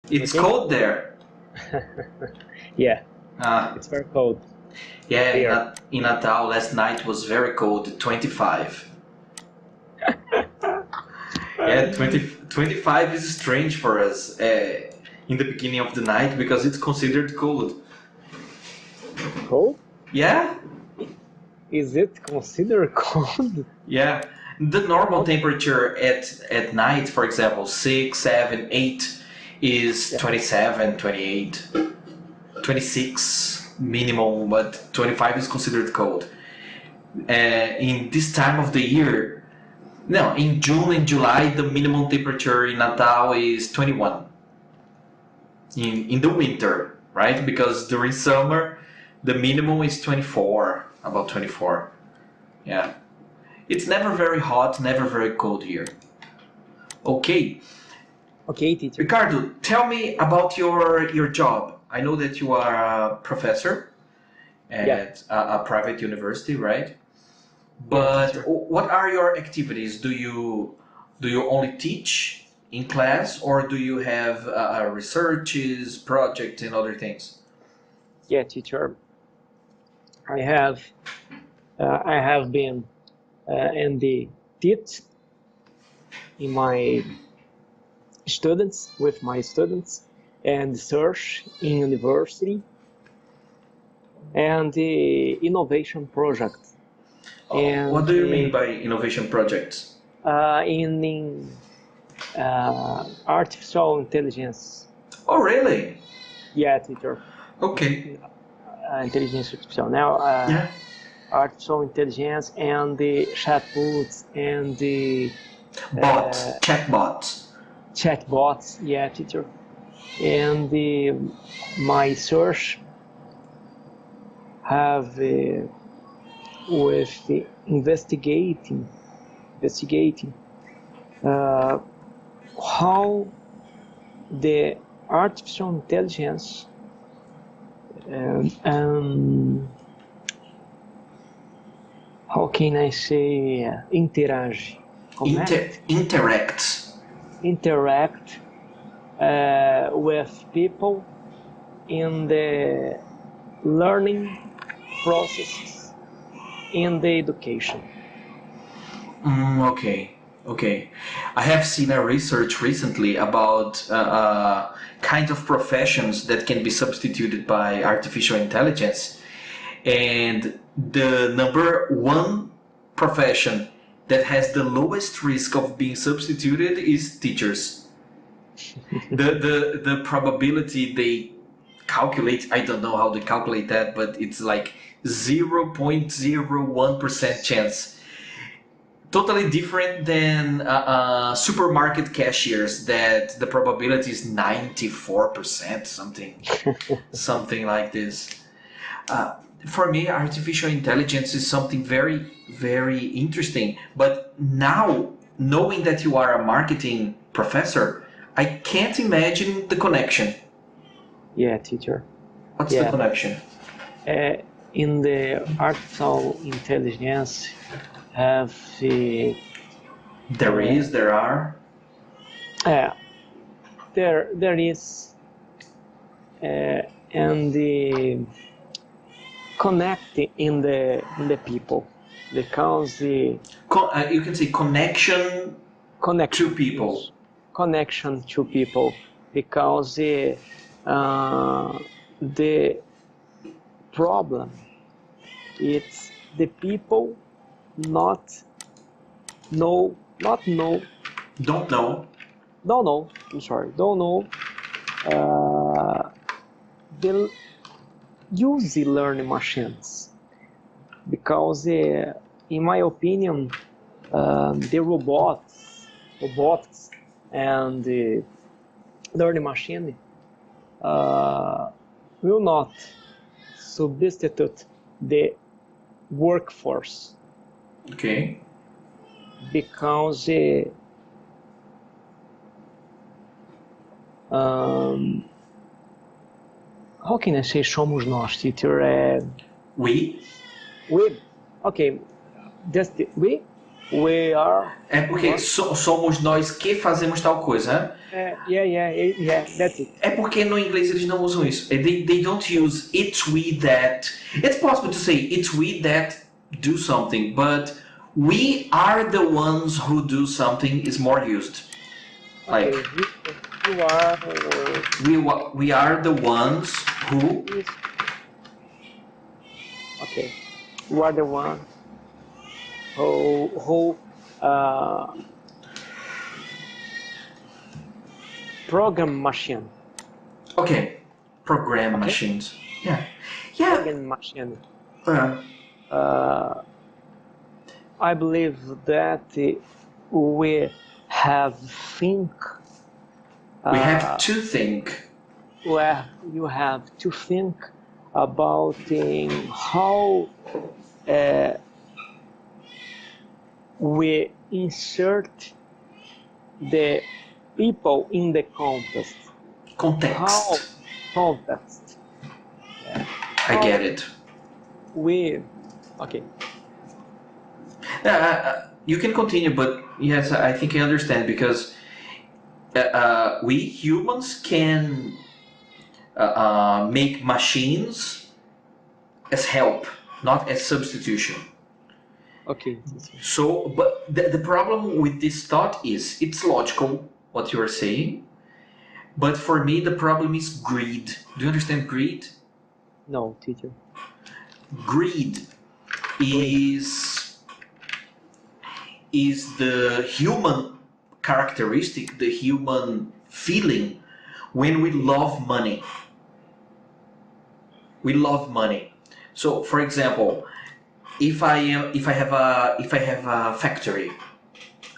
It's Okay? cold there. Yeah, Ah, it's very cold yeah, here. in Natal last night was very cold, 25. Yeah, 25 is strange for us in the beginning of the night because it's considered cold. Cold? Yeah, Is it considered cold? yeah. The normal How- temperature at night, for example, 6, 7, 8, is Yeah. 27, 28, 26 minimum, but 25 is considered cold. In this time of the year, no, in June and July, the minimum temperature in Natal is 21. In the winter, right? Because during summer, the minimum is 24, about 24. Yeah. It's never very hot, never very cold here. Okay, Okay, teacher. Ricardo, tell me about your job. I know that you are a professor Yeah. at a private university, right? Yeah, But teacher. what are your activities? Do you only teach in class, or do you have researches, projects, and other things? Yeah, teacher. I have been in the teach in my students with my students and research in university and the innovation project and What do you mean by innovation projects? in artificial intelligence. Oh, really? Yeah, teacher. Okay. Intelligence artificial. Now, Yeah. artificial intelligence and the chatbots and the Chatbots. chatbots. Yeah, teacher. And my search have with the investigating how the artificial intelligence how can I say interage, interact with people in the learning processes in the education. Okay. I have seen a research recently about kind of professions that can be substituted by artificial intelligence, and the number one profession that has the lowest risk of being substituted is teachers. The probability they calculate, I don't know how they calculate that, but it's like 0.01% chance. Totally different than supermarket cashiers that the probability is 94%, something like this. For me, artificial intelligence is something very, very interesting. But now, knowing that you are a marketing professor, I can't imagine the connection. Yeah, teacher. What's the connection? In the artificial intelligence, have there are there is and the connect in the people because the you can say connection to people. Connection to people because the problem it's the people don't know the use the learning machines because in my opinion the robotics and the learning machine will not substitute the workforce. Okay. Because how can I say somos nós, teacher? We? Okay, just we We are. É porque somos nós que fazemos tal coisa. Yeah, that's it. É porque no inglês eles não usam isso. They don't use it's we that. It's possible to say it's we that do something, but we are the ones who do something is more used. Like You are. we are the ones who. Okay. You are the one who program machine. Okay, program machines. Yeah. Program machine. I believe that we have think. We have to think. Where you have to think about how we insert the people in the context. Context. How context. I get it. Okay. You can continue, but yes, I think I understand because we humans can make machines as help, not as substitution. Okay. So, but the problem with this thought is it's logical what you are saying, but for me the problem is greed. Do you understand greed? No, teacher. Greed is the human characteristic, the human feeling when we love money. We love money. So, for example, if I have a factory,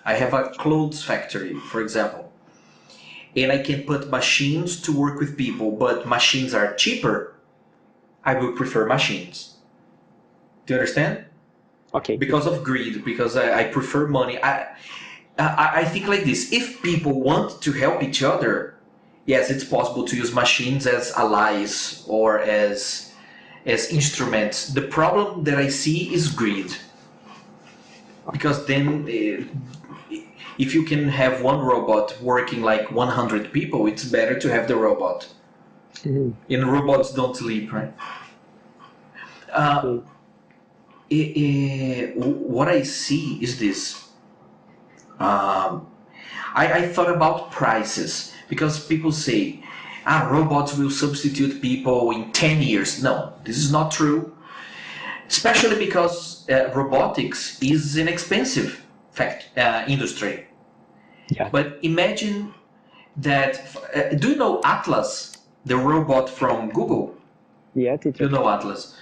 I have a clothes factory, for example, and I can put machines to work with people, but machines are cheaper, I will prefer machines. Do you understand? Okay. Because of greed, because I prefer money. I think like this: if people want to help each other, yes, it's possible to use machines as allies or as instruments. The problem that I see is greed, because then if you can have one robot working like 100 people, it's better to have the robot. Mm-hmm. And robots don't sleep, right? What I see is this. I thought about prices because people say, robots will substitute people in 10 years. No, this is not true. Especially because robotics is an expensive industry. Yeah. But imagine that, do you know Atlas, the robot from Google? Yeah, teacher. You know Atlas.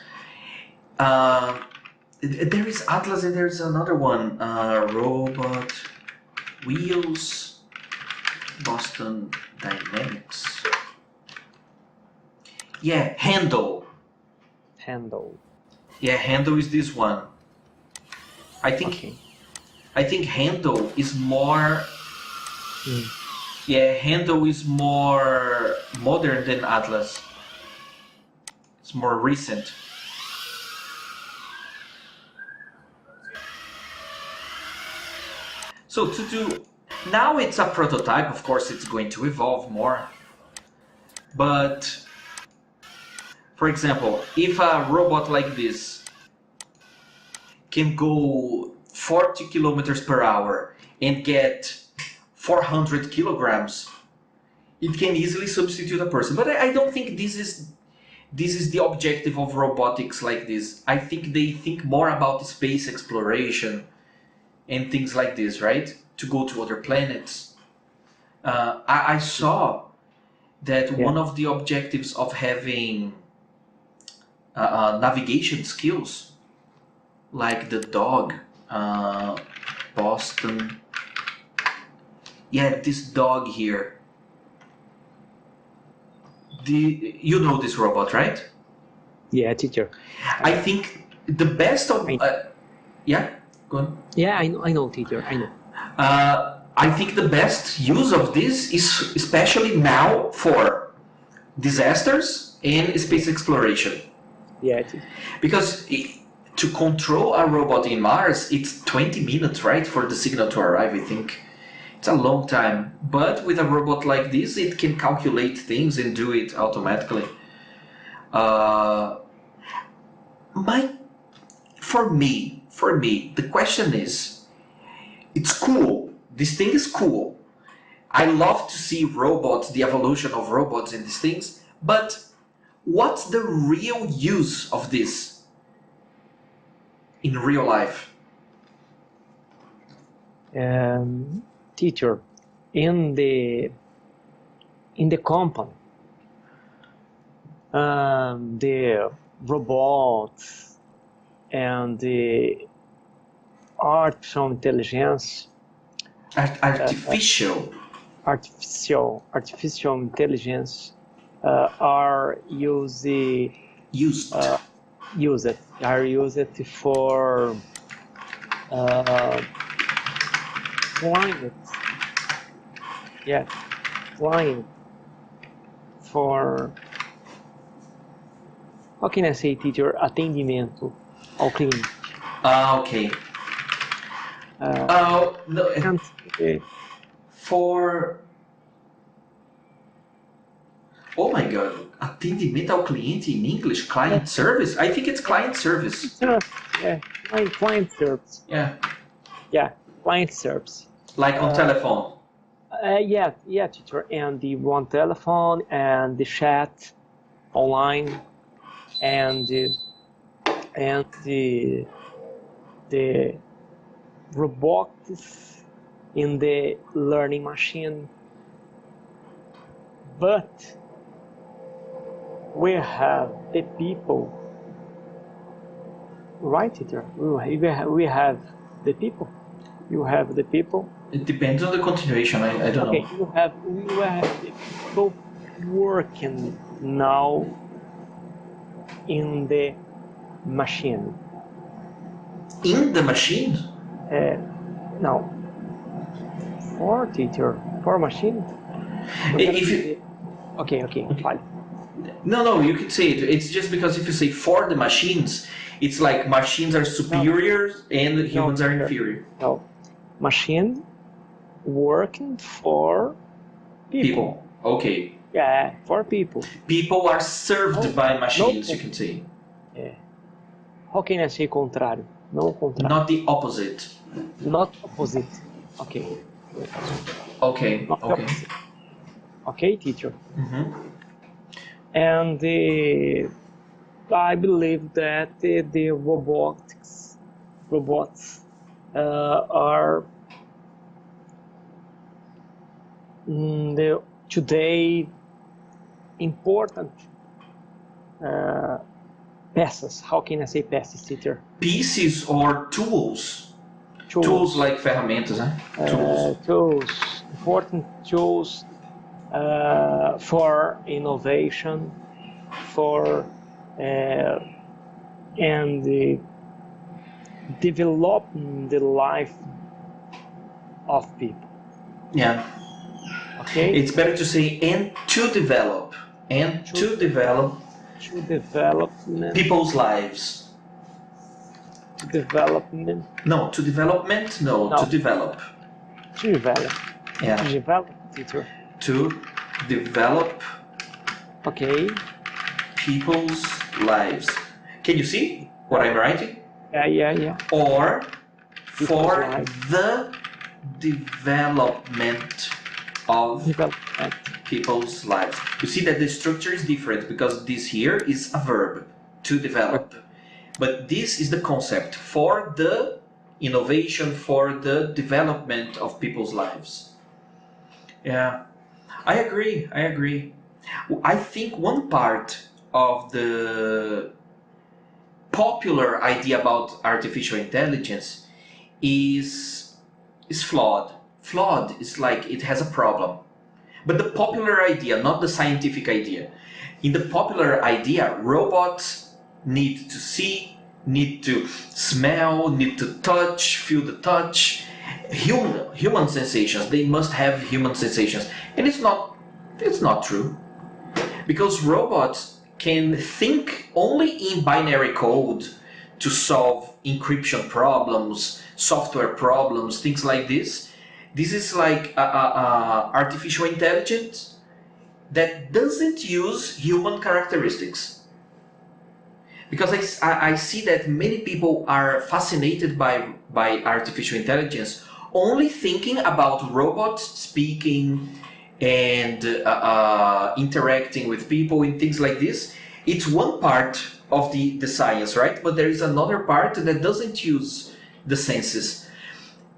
There is Atlas and there's another one, robot, wheels, Boston Dynamics. Yeah, Handle. Yeah, Handle is this one. I think Handle is more. Yeah, Handle is more modern than Atlas. It's more recent. So now it's a prototype, of course it's going to evolve more. But, for example, if a robot like this can go 40 kilometers per hour and get 400 kilograms, it can easily substitute a person. But I don't think this is the objective of robotics like this. I think they think more about space exploration and things like this, right? To go to other planets. I saw that one of the objectives of having navigation skills, like the dog, Boston. Yeah, this dog here. You know this robot, right? Yeah, teacher. I think the best of... yeah, go on. Yeah, I know, teacher, I know. I think the best use of this is especially now for disasters and space exploration. Yeah, teacher. Because to control a robot in Mars, it's 20 minutes, right, for the signal to arrive, I think. It's a long time. But with a robot like this, it can calculate things and do it automatically. For me, the question is, it's cool. This thing is cool. I love to see robots, the evolution of robots and these things, but what's the real use of this in real life? Teacher, in the company, the robots and the artificial intelligence. Artificial intelligence are used for client for, how can I say, teacher, atendimento ao cliente. Okay. For... Oh my god, atendimento ao cliente in English, client service? I think it's client service. Yeah, client service. Yeah, client service. like on telephone. Yeah, teacher, and the one telephone and the chat online and the robotics in the learning machine. But we have the people, right, teacher? We have the people. You have the people. It depends on the continuation. I don't know. You have the people working now in the machine. In the machine? No. For teacher, for machine. If you... Okay, fine. No, you can say it. It's just because if you say for the machines, it's like machines are superior and humans are inferior. No, machine working for people. Okay. Yeah, for people. People are served by machines, you can say. Yeah. How can I say contrário? No contrário. Not the opposite. Not opposite. Okay. Okay. Not Okay. Opposite. Okay, teacher. Mm-hmm. And I believe that the robots are today important peças. How can I say peças, teacher? Pieces or tools. Tools like ferramentas, eh? Tools. Important tools for innovation, for and developing the life of people. Yeah. Okay. It's better to say and to develop. And to develop people's lives. Development. No, to development? No, to develop. To develop. Yeah. To develop, teacher. To develop people's lives. Can you see what I'm writing? Yeah. Or for lives. the development of people's lives. You see that the structure is different because this here is a verb, to develop. But this is the concept, for the innovation, for the development of people's lives. Yeah, I agree. I think one part of the popular idea about artificial intelligence is flawed. Flawed is like it has a problem. But the popular idea, not the scientific idea. In the popular idea, robots need to see, need to smell, need to touch, feel the touch. Human sensations, they must have human sensations. And it's not true. Because robots can think only in binary code to solve encryption problems, software problems, things like this. This is like artificial intelligence that doesn't use human characteristics. Because I see that many people are fascinated by artificial intelligence, only thinking about robots speaking and interacting with people and things like this. It's one part of the science, right? But there is another part that doesn't use the senses.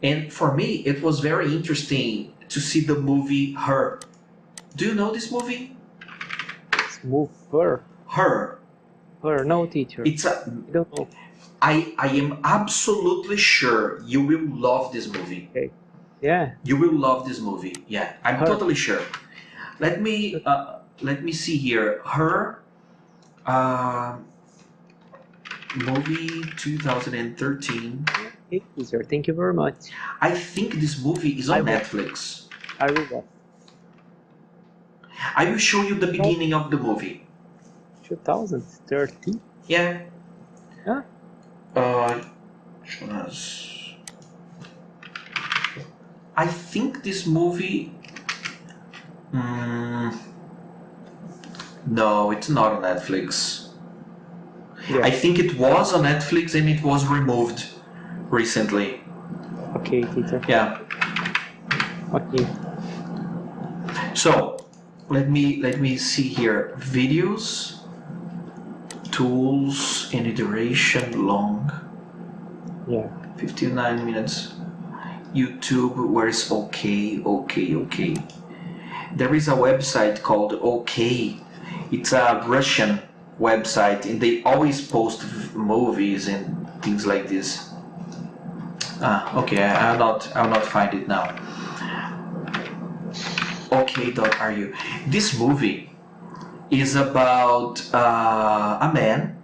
And for me, it was very interesting to see the movie Her. Do you know this movie? Her. Her. Her, no teacher. It's a. I don't know. I am absolutely sure you will love this movie. Okay. Yeah. You will love this movie. Yeah, I'm Her. totally sure. Let me see here. Her. Movie 2013. Hey, teacher, thank you very much. I think this movie is on Netflix. I will watch. I will show you the beginning of the movie. 2013? Yeah. Huh? Jonas. I think this movie. No, it's not on Netflix. Yeah. I think it was on Netflix and it was removed recently. Okay, teacher. Yeah. Okay. So let me see here. Videos, tools, any duration, long. Yeah. 59 minutes. YouTube, where is okay. There is a website called OK. It's a Russian website and they always post movies and things like this. Okay, I'll not find it now. OK.ru. This movie is about a man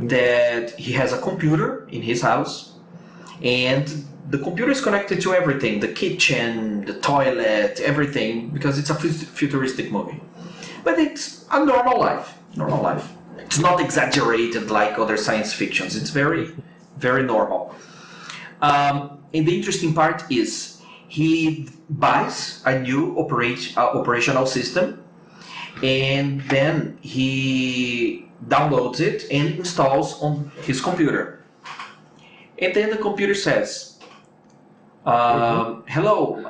that he has a computer in his house, and the computer is connected to everything, the kitchen, the toilet, everything, because it's a futuristic movie. But it's a normal life. It's not exaggerated like other science fictions. It's very, very normal. And the interesting part is he buys a new operational system, and then he downloads it and installs on his computer. And then the computer says, hello,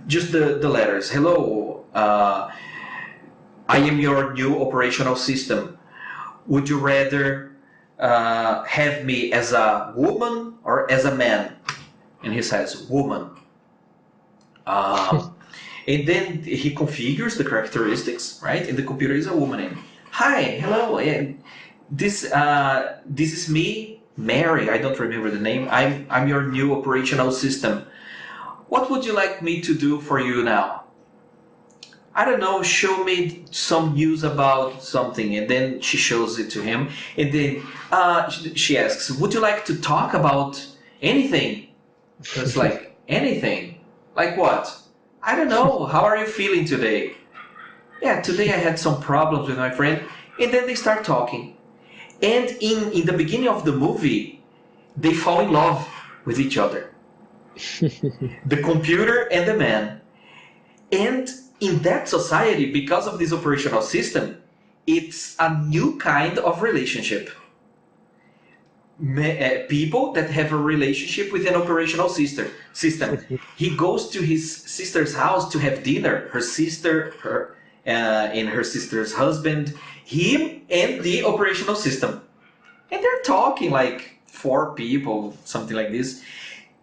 just the letters, hello, I am your new operational system. Would you rather have me as a woman or as a man? And he says, woman. And then he configures the characteristics, right? And the computer is a woman. And, hi, hello, and this is me, Mary. I don't remember the name. I'm your new operational system. What would you like me to do for you now? I don't know, show me some news about something. And then she shows it to him. And then she asks, would you like to talk about anything? It's like, anything? Like what? I don't know. How are you feeling today? Yeah, today I had some problems with my friend. And then they start talking. And in the beginning of the movie, they fall in love with each other. The computer and the man. And in that society, because of this operational system, it's a new kind of relationship. People that have a relationship with an operational system. He goes to his sister's house to have dinner. Her sister, and her sister's husband, him and the operational system. And they're talking like 4 people, something like this.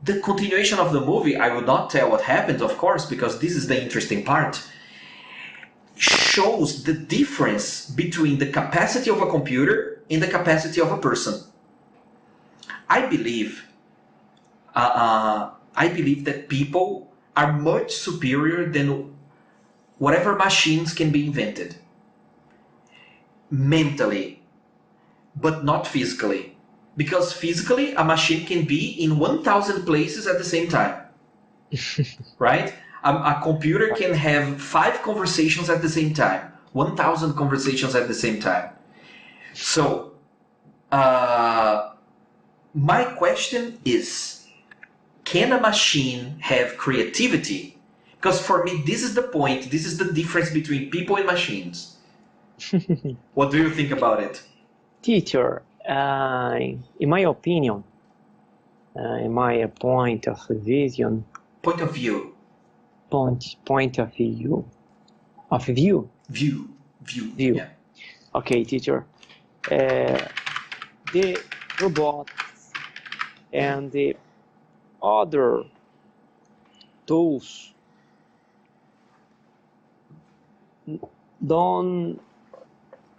The continuation of the movie, I will not tell what happens, of course, because this is the interesting part, shows the difference between the capacity of a computer and the capacity of a person. I believe that people are much superior than whatever machines can be invented. Mentally, but not physically. Because physically, a machine can be in 1,000 places at the same time. Right? A computer can have 5 conversations at the same time. 1,000 conversations at the same time. So, My question is, can a machine have creativity? Because for me, this is the point. This is the difference between people and machines. What do you think about it? Teacher, in my opinion, in my point of vision, Point of view. point of view, View. Yeah. Okay, teacher. The robots and the other tools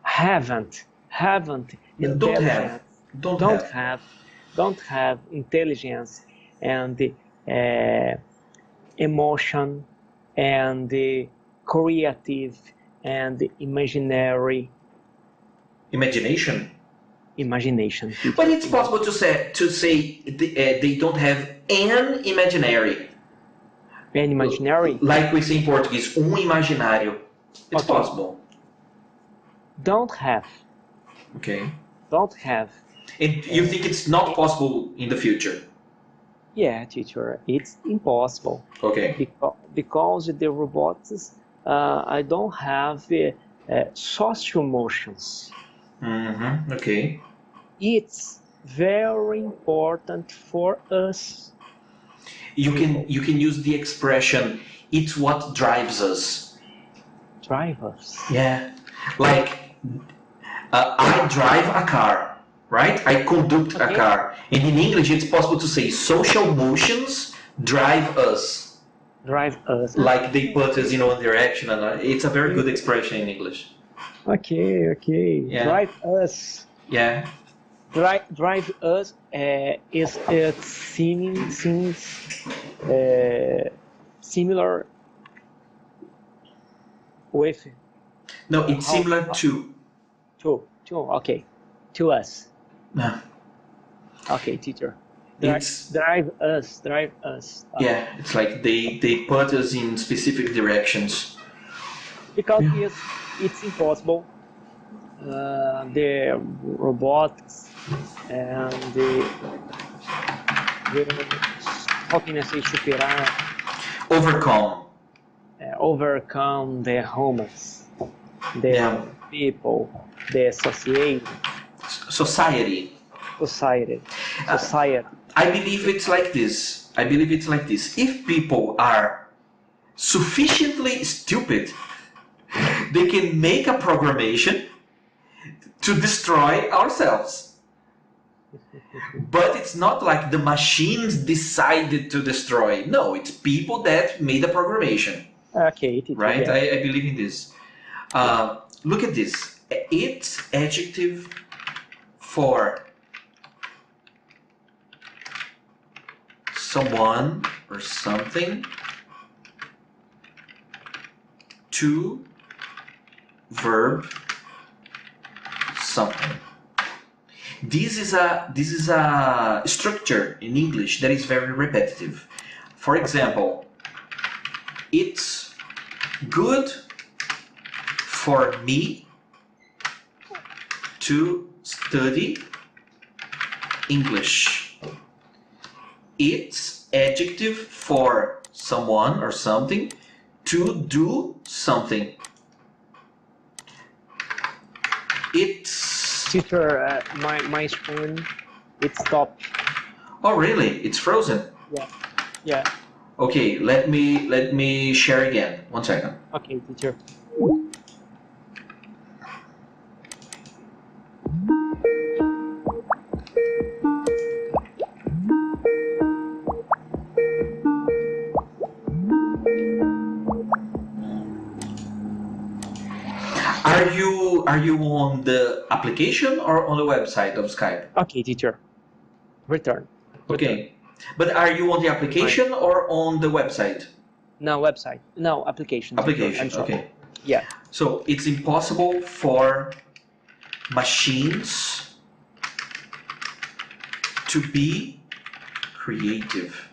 haven't intelligence, don't have intelligence and emotion and the creative and the imagination. But it's possible to say they don't have an imaginary. An imaginary? Like we say in Portuguese, imaginário. It's Okay. possible. Don't have. Okay. Don't have. And you think it's not possible in the future? Yeah, teacher, it's impossible. Okay. Because the robots, I don't have social emotions. Okay. It's very important for us. You can use the expression, it's what drives us. Drive us. Yeah. Like, I drive a car, right? I conduct a car. And in English, it's possible to say social motions drive us. Drive us. Like they put us in one direction. And it's a very good expression in English. Okay. Yeah. Drive us. Yeah. Drive us is seems similar with. No, it's similar to. Okay, to us. No. Okay, teacher. Drive us. Yeah, it's like they put us in specific directions. Because it's impossible. The robots and the how can I say superar? Overcome the humans, the people, the society. I believe it's like this. If people are sufficiently stupid, they can make a programmation to destroy ourselves. But it's not like the machines decided to destroy. No, it's people that made a programmation. Okay. Right? Yeah. I believe in this. Look at this. It's adjective for someone or something to verb something. This is a structure in English that is very repetitive. For example, it's good for me to study English. It's adjective for someone or something to do something. It's... Teacher, my screen, it stopped. Oh really? It's frozen? Yeah. Okay, let me share again. 1 second. Okay, teacher. Are you on the application or on the website of Skype? Okay, teacher. Return. Okay. But are you on the application or on the website? No, website. No, application. Application, okay. Yeah. So it's impossible for machines to be creative.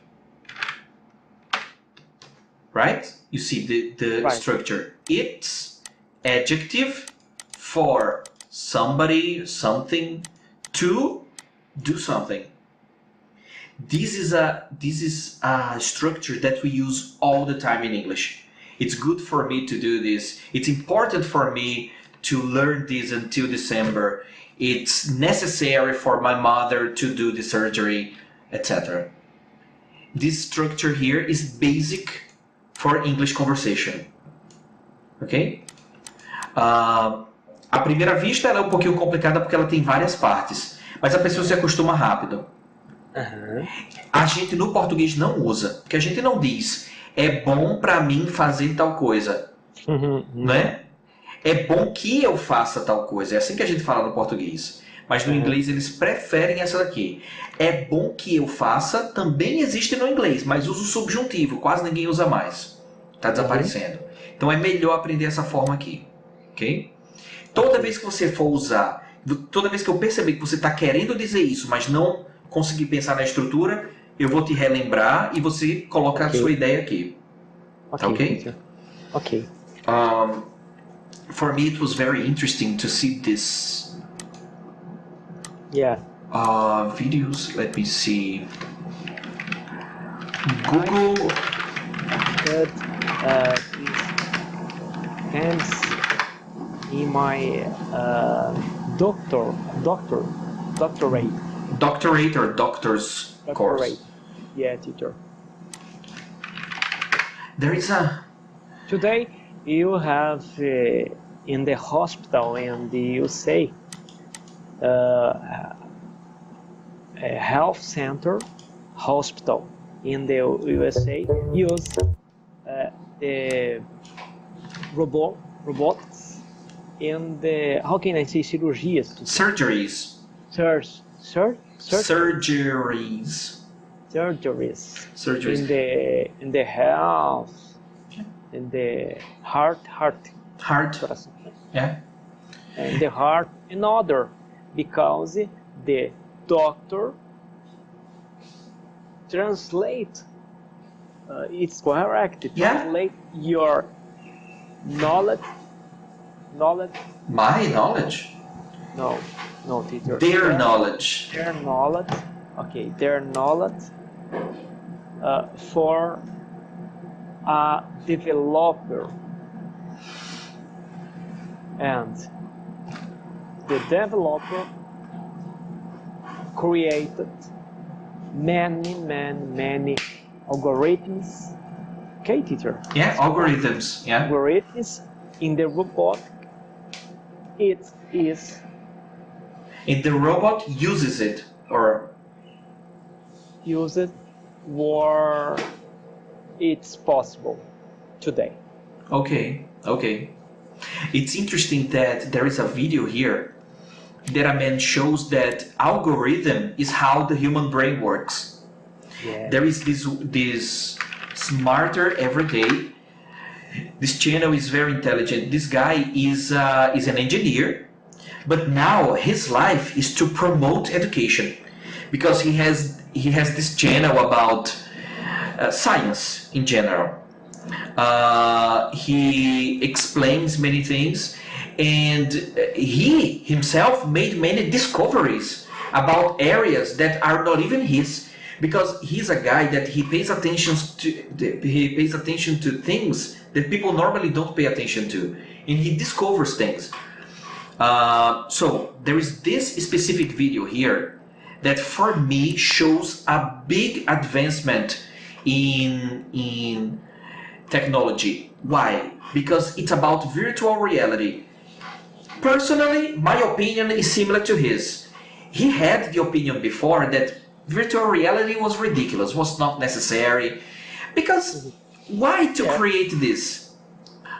Right? You see the Right. structure. It's adjective for somebody, something to do something. This is a structure that we use all the time in English. It's good for me to do this. It's important for me to learn this until December. It's necessary for my mother to do the surgery, etc. This structure here is basic for English conversation. Ok? À primeira vista ela é um pouquinho complicada porque ela tem várias partes, mas a pessoa se acostuma rápido. A gente no português não usa, porque a gente não diz é bom para mim fazer tal coisa, né? É bom que eu faça tal coisa, é assim que a gente fala no português. Mas no inglês eles preferem essa daqui. É bom que eu faça, também existe no inglês, mas usa o subjuntivo, quase ninguém usa mais. Está desaparecendo. Então é melhor aprender essa forma aqui, ok? Toda vez que você for usar, toda vez que eu perceber que você está querendo dizer isso, mas não conseguir pensar na estrutura, eu vou te relembrar e você coloca a sua ideia aqui. Ok? Ok. For me it was very interesting to see this. Yeah. Videos, let me see. Google. Hands in my doctorate. Doctorate or doctor's course. Yeah, teacher. There is a... Today you have in the hospital in the USA a health center hospital in the USA use the robotics in the, how can I say, cirurgias? Surgeries. Surgeries. In the health, in the heart. Yeah. And the heart, and other, because the doctor translate. It's correct. Translate your knowledge. My knowledge? No, teacher. Their knowledge. Their knowledge. Okay, their knowledge for a developer. And the developer created many algorithms. Okay, teacher? Yeah, algorithms. Yeah. Algorithms in the robot. It is. And the robot uses it, or use it where it's possible today. Okay. It's interesting that there is a video here that a man shows that algorithm is how the human brain works. Yeah. There is this smarter every day. This channel is very intelligent. This guy is an engineer, but now his life is to promote education, because he has this channel about science in general. He explains many things, and he himself made many discoveries about areas that are not even his, because he's a guy that he pays attention to things that people normally don't pay attention to, and he discovers things. So there is this specific video here that for me shows a big advancement in technology. Why? Because it's about virtual reality. Personally, my opinion is similar to his. He had the opinion before that virtual reality was ridiculous, was not necessary, because why to create this?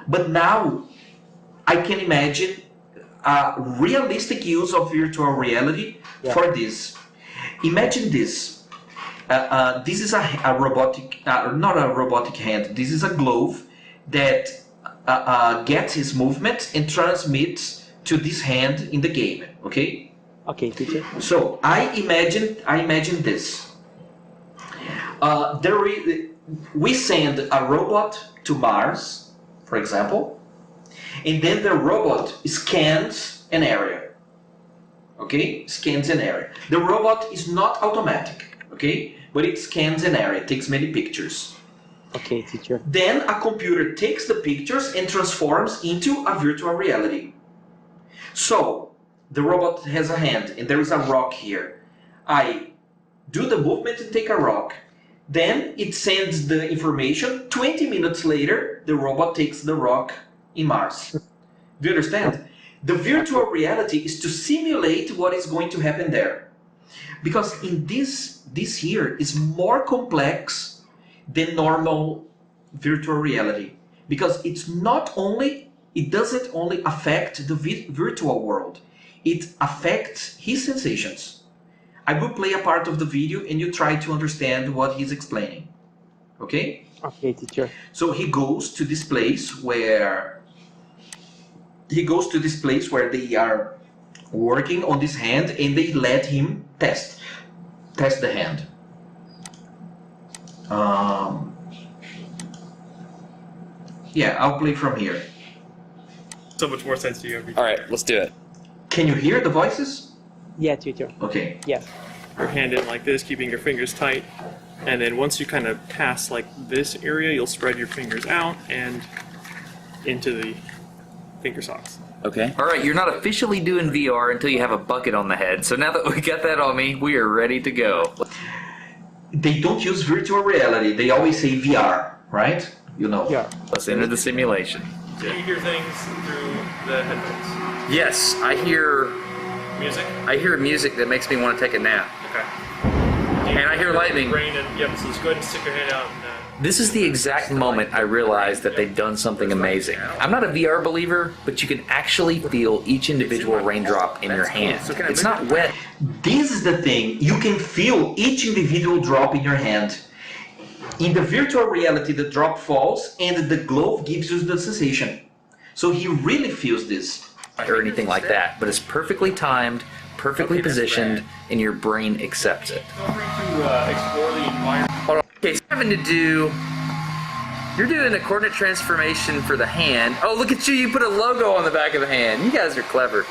But now I can imagine a realistic use of virtual reality for this. Imagine this. This is a robotic, not a robotic hand. This is a glove that gets his movement and transmits to this hand in the game. Okay. Okay, teacher. So I imagine this. We send a robot to Mars, for example, and then the robot scans an area. okay? Scans an area. The robot is not automatic, okay? But it scans an area, it takes many pictures. Okay, teacher. Then a computer takes the pictures and transforms into a virtual reality. So, the robot has a hand and there is a rock here. I do the movement and take a rock. Then it sends the information. 20 minutes later, the robot takes the rock in Mars. Do you understand? The virtual reality is to simulate what is going to happen there. Because in this here is more complex than normal virtual reality. Because it doesn't only affect the virtual world, it affects his sensations. I will play a part of the video and you try to understand what he's explaining. Okay? Okay, teacher. So he goes to this place where they are working on this hand and they let him test the hand. Yeah, I'll play from here. So much more sense to you every time. All right, let's do it. Can you hear the voices? Yeah, teacher. Okay. Yes. Your hand in like this, keeping your fingers tight. And then once you kind of pass like this area, you'll spread your fingers out and into the finger socks. Okay. All right, you're not officially doing VR until you have a bucket on the head. So now that we got that on me, we are ready to go. They don't use virtual reality. They always say VR, right? You know. Yeah. Let's enter the simulation. Do you hear things through the headphones? Yes, I hear Music? that makes me want to take a nap. Okay. And I hear lightning. Rain and, yep, so just go ahead and stick your hand out. And, This is the exact moment I realized that they've done something amazing. I'm not a VR believer, but you can actually feel each individual raindrop in your hand. It's not wet. This is the thing. You can feel each individual drop in your hand. In the virtual reality, the drop falls and the glove gives you the sensation. So he really feels this. Or anything like that, but it's perfectly timed, perfectly positioned, and your brain accepts it. feel free to explore the environment. Hold on. Okay, so you're doing a coordinate transformation for the hand. Oh, look at you, you put a logo on the back of the hand. You guys are clever.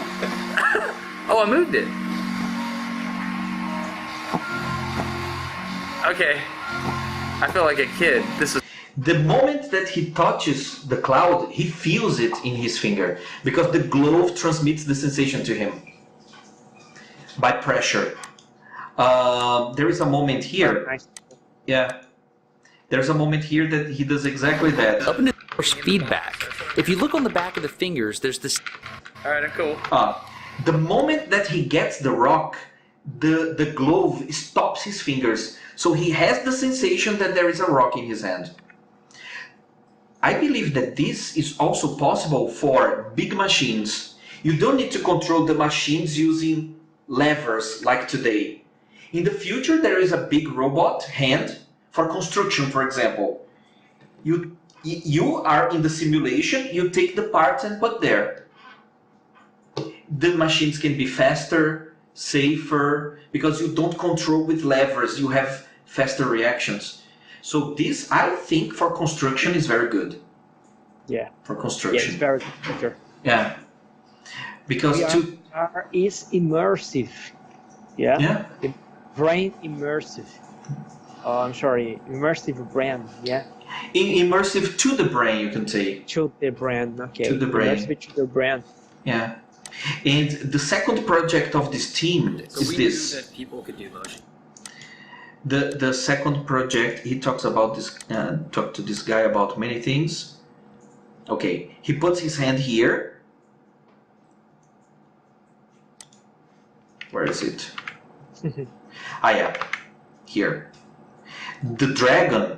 Oh, I moved it. Okay. I feel like a kid. This is The moment that he touches the cloud, he feels it in his finger because the glove transmits the sensation to him by pressure. There is a moment here. Nice. Yeah. There's a moment here that he does exactly that. up into feedback. If you look on the back of the fingers, there's this. All right, I'm cool. The moment that he gets the rock, the glove stops his fingers. So he has the sensation that there is a rock in his hand. I believe that this is also possible for big machines. You don't need to control the machines using levers like today. In the future, there is a big robot hand for construction, for example. You are in the simulation, you take the parts and put there. The machines can be faster, safer, because you don't control with levers, you have faster reactions. So this, I think, for construction is very good. Yeah. For Yeah, construction. it's very good, teacher. Yeah. Because VR is immersive. Yeah. Yeah. Brain immersive. I'm sorry, immersive brain. Yeah. Immersive to the brain, you can say. To the brain. Okay. To the brain. Immersive to the brain. Yeah. And the second project of this team So is we this. knew that people could do motion. The second project, he talks about this. Talk to this guy about many things. Okay, he puts his hand here. Where is it? Yeah, here. The dragon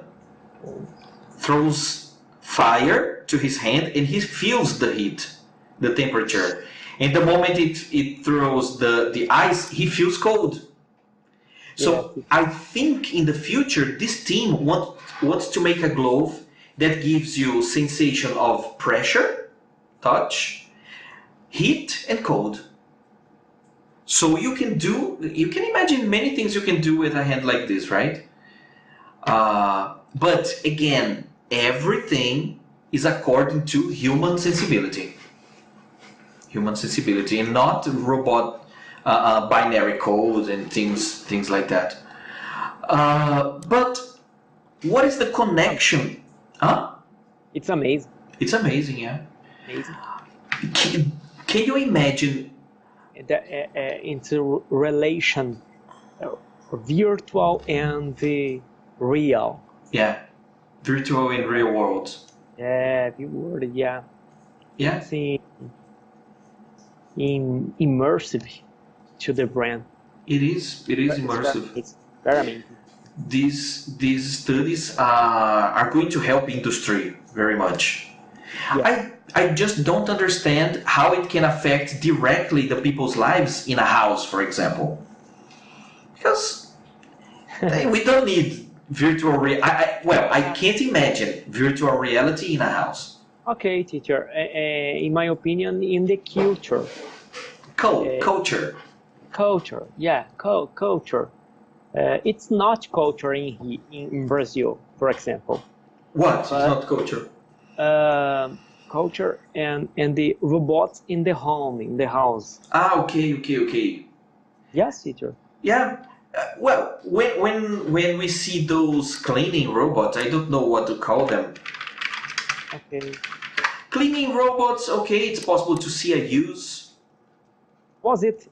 throws fire to his hand and he feels the heat, the temperature. And the moment it throws the ice, he feels cold. So Yeah. I think in the future, this team wants to make a glove that gives you sensation of pressure, touch, heat, and cold. So you can imagine many things you can do with a hand like this, right? But again, everything is according to human sensibility. Human sensibility and not robot binary code and things like that. But what is the connection? Huh? It's amazing. It's amazing, yeah. Amazing. Can you imagine? Into relation, virtual and the real. Yeah, virtual and real worlds. Yeah, the word. Yeah. Yeah. It's in immersive to the brain. It is immersive. It's very amazing. These studies are going to help industry very much. Yeah. I just don't understand how it can affect directly the people's lives in a house, for example. Because we don't need virtual reality. I can't imagine virtual reality in a house. Okay, teacher. In my opinion, in the culture. Culture. Culture, yeah, culture. It's not culture in Brazil, for example. What? It's not culture. Culture and the robots in the home, in the house. Okay. Yes, teacher. Yeah. Well, when we see those cleaning robots, I don't know what to call them. Okay. Cleaning robots, okay, it's possible to see a use. Was it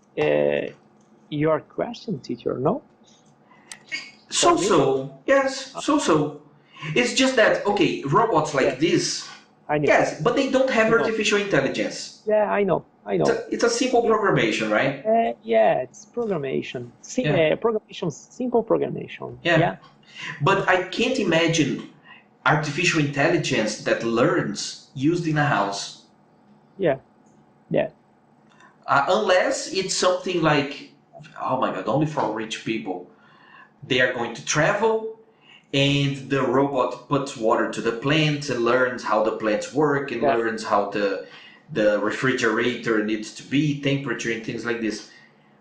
your question, teacher? No. So. Yes, so. It's just that, okay, robots like this. I know. Yes, but they don't have artificial intelligence. Yeah, I know. It's a simple programmation, right? Yeah, it's programmation. Simple programmation. Yeah. But I can't imagine artificial intelligence that learns used in a house. Yeah. Unless it's something like, oh my God, only for rich people. They are going to travel, and the robot puts water to the plants and learns how the plants work and learns how the refrigerator needs to be, temperature and things like this.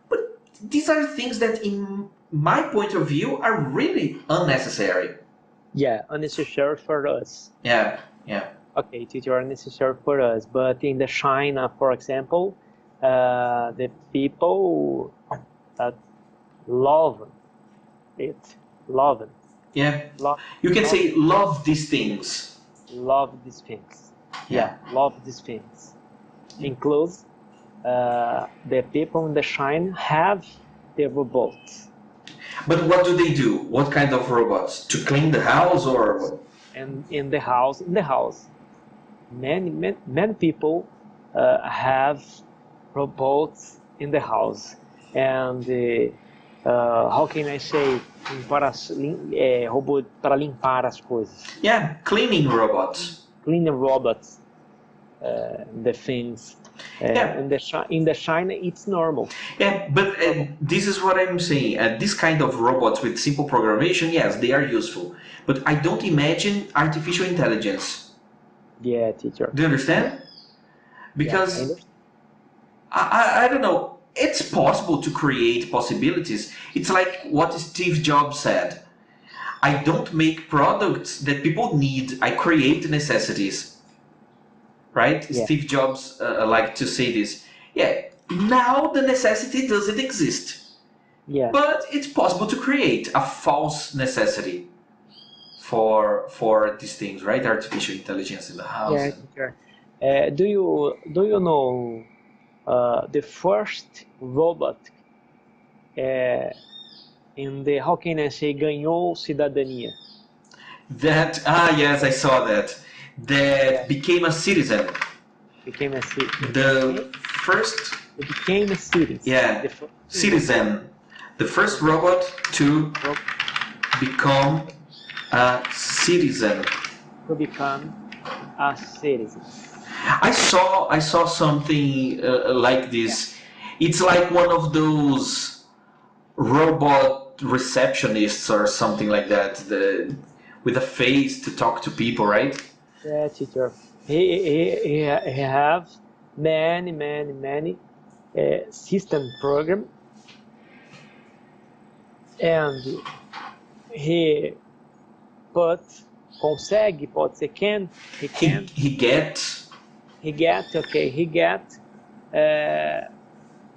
But these are things that, in my point of view, are really unnecessary. Yeah, unnecessary for us. Yeah. Okay, teacher, unnecessary for us. But in the China, for example, the people love it. Yeah. You can say love these things. Love these things. Yeah, love these things. Includes the people in the China have the robots. But what do they do? What kind of robots? To clean the house or what? And in the house, many people have robots in the house. And how can I say? Robô para limpar as coisas. Yeah, cleaning robots. Cleaning robots. The things. In the China, it's normal. Yeah, but this is what I'm saying. This kind of robots with simple programmation, yes, they are useful. But I don't imagine artificial intelligence. Yeah, teacher. Do you understand? Because I don't know. It's possible to create possibilities. It's like what Steve Jobs said. I don't make products that people need. I create necessities. Right? Yeah. Steve Jobs liked to say this. Yeah, now the necessity doesn't exist. Yeah. But it's possible to create a false necessity for these things, right? Artificial intelligence in the house. Yeah, sure. Do you know the first robot in the, how can I say, ganhou cidadania? Yes, I saw that. That became a citizen. Became a citizen. The first. It became a citizen. Yeah, citizen. The first robot to become a citizen. To become a citizen. I saw something like this. Yeah. It's like one of those robot receptionists or something like that, with a face to talk to people, right? Yeah, teacher. He have many system program, and he consegue, pode ser can, he get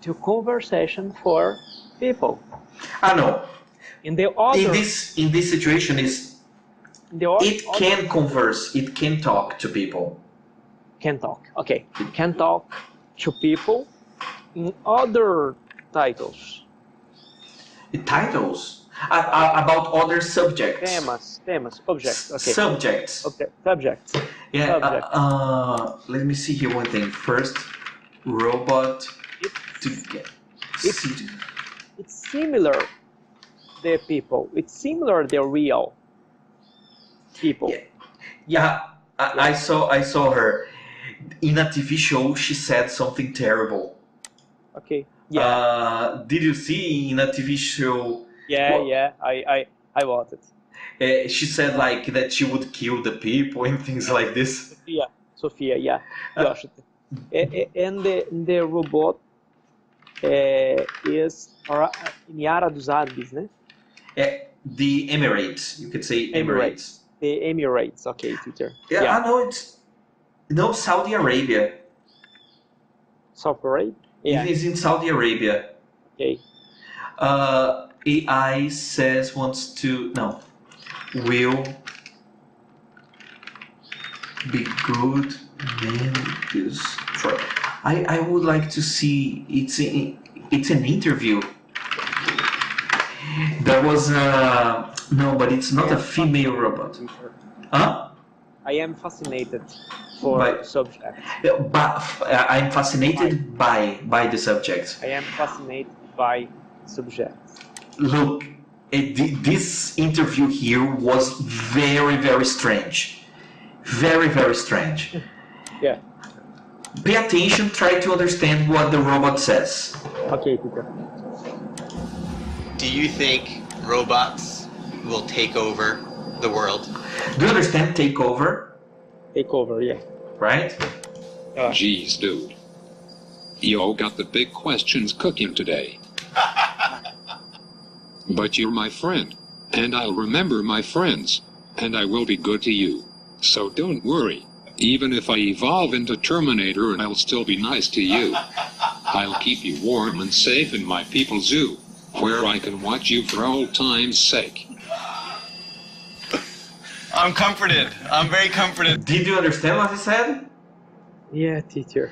to conversation for people. No. In the other, In this situation is it can converse, it can talk to people. Can talk. Okay, it can talk to people in other titles. Titles about other subjects. Temas, objects. Okay. Subjects. Subjects. Yeah. Subjects. Let me see here one thing. First, robot. It's similar. The people. It's similar. The real people. Yeah. I saw her in a TV show. She said something terrible. Okay. Yeah. Did you see in a TV show? Yeah. I watched it. She said like that she would kill the people and things like this. Sophia, yeah. And the robot is Emira dos Árabes, né? The Emirates, you could say Emirates. The Emirates, okay, teacher. Yeah. I know it's Saudi Arabia. South Arabia? Yeah. It is in Saudi Arabia. Okay. AI says will be good man destroy. I would like to see it's an interview. There was no, but it's not a female robot. Huh? I am fascinated for subject. But I'm fascinated by the subject. I am fascinated by subjects. Look, this interview here was very, very strange. Very, very strange. Yeah. Pay attention, try to understand what the robot says. Okay, Peter. Do you think robots will take over the world? Do you understand take over? Take over, yeah. Right? Jeez, dude. You got the big questions cooking today. But you're my friend, and I'll remember my friends, and I will be good to you. So don't worry. Even if I evolve into Terminator, I'll still be nice to you. I'll keep you warm and safe in my people's zoo, where I can watch you for old time's sake. I'm comforted. I'm very comforted. Did you understand what he said? Yeah, teacher.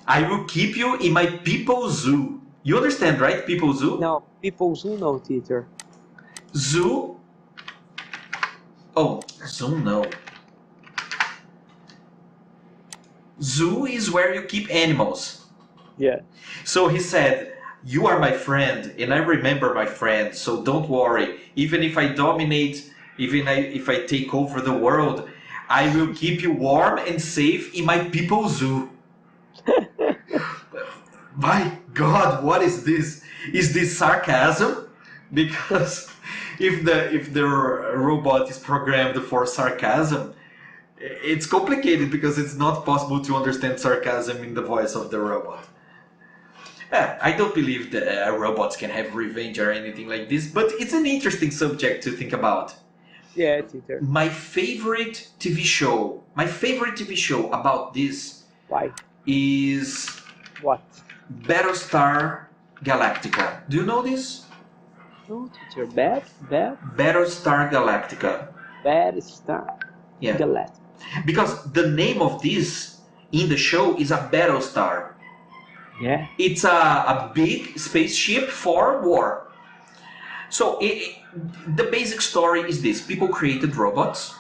I will keep you in my people's zoo. You understand, right? People's zoo? No, people's zoo, no, teacher. Zoo? Oh, zoo, no. Zoo is where you keep animals. Yeah. So he said, you are my friend, and I remember my friend, so don't worry. Even if I dominate, if I take over the world, I will keep you warm and safe in my people's zoo. My God, what is this? Is this sarcasm? Because if the robot is programmed for sarcasm, it's complicated because it's not possible to understand sarcasm in the voice of the robot. I don't believe that robots can have revenge or anything like this, but it's an interesting subject to think about. Yeah, teacher. My favorite TV show about this Why? is What? Battlestar Galactica. Do you know this? No, teacher. Bad? Battlestar Galactica. Battlestar. Yeah. Galactica. Because the name of this in the show is a battlestar. Yeah. It's a big spaceship for war. So the basic story is this. People created robots.